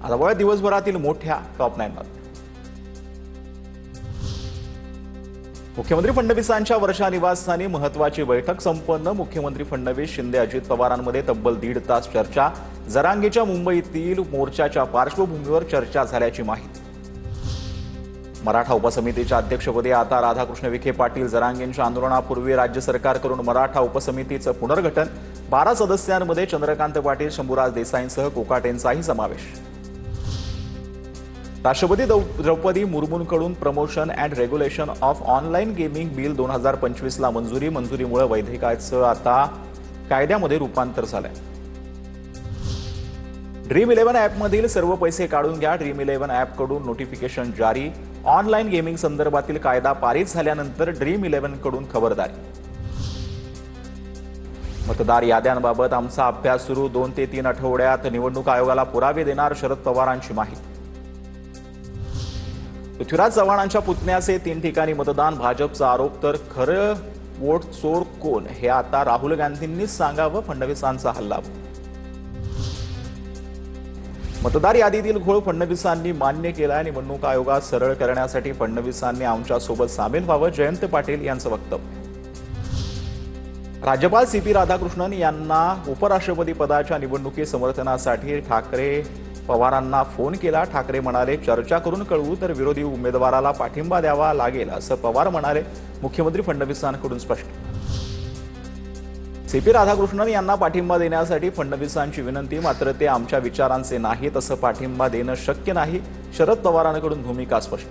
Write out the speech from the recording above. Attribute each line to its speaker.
Speaker 1: आता वळ दिवसभरातील मोठ्या टॉप 9 मध्ये मुख्यमंत्री फडणवीसांच्या वर्षा निवासस्थानी महत्त्वाची बैठक संपन्न। मुख्यमंत्री फडणवीस शिंदे अजित पवारांमध्ये तब्बल 1.5 तास चर्चा। जरांगेच्या मुंबईतील मोर्चाच्या पार्श्वभूमीवर चर्चा झाल्याची माहिती। मराठा उपसमितीच्या अध्यक्षपदी आता राधाकृष्ण विखे पाटील। जरांगेंच्या आंदोलनापूर्वी राज्य सरकारकडून मराठा उपसमितीचं पुनर्गठन। 12 सदस्यांमध्ये चंद्रकांत पाटील, शंभूराज देसाईंसह कोकाटेंचाही समावेश। राष्ट्रपती द्रौपदी मुर्मूंकडून promotion and regulation of online gaming bill 2025 ला मंजुरीमुळे वैधतेचं आता कायद्यामध्ये रूपांतर झालंय। ड्रीम 11 ॲपमधील सर्व पैसे काढून घ्या। ड्रीम 11 ॲपकडून नोटिफिकेशन जारी। ऑनलाईन गेमिंग संदर्भातील कायदा पारित झाल्यानंतर ड्रीम 11 कडून खबरदारी। मतदार याद्यांबाबत आमचा अभ्यास सुरू। 2 ते 3 आठवड्यात निवडणूक आयोगाला पुरावे देणार शरद पवारांची माहिती। पृथ्वीराज चव्हाणांच्या पुतण्याचे 3 ठिकाणी मतदान। भाजपचा आरोप तर खरं वोट चोर कोण हे आता राहुल गांधींनीच सांगावं, फडणवीसांचा हल्ला। मतदार यादीतील घोळ फडणवीसांनी मान्य केला। निवडणूक आयोगात सरळ करण्यासाठी फडणवीसांनी आमच्यासोबत सामील व्हावं, जयंत पाटील यांचं वक्तव्य। राज्यपाल CP राधाकृष्णन यांना उपराष्ट्रपती पदाच्या निवडणुकी समर्थनासाठी ठाकरे पवारांना फोन केला। ठाकरे म्हणाले, चर्चा करून कळवू तर विरोधी उमेदवाराला पाठिंबा द्यावा लागेल असं पवार म्हणाले। मुख्यमंत्री फडणवीसांकडून स्पष्ट। CP राधाकृष्णन यांना पाठिंबा देण्यासाठी फडणवीसांची विनंती, मात्र ते आमच्या विचारांचे नाहीत, असं पाठिंबा देणं शक्य नाही। शरद पवारांकडून भूमिका स्पष्ट।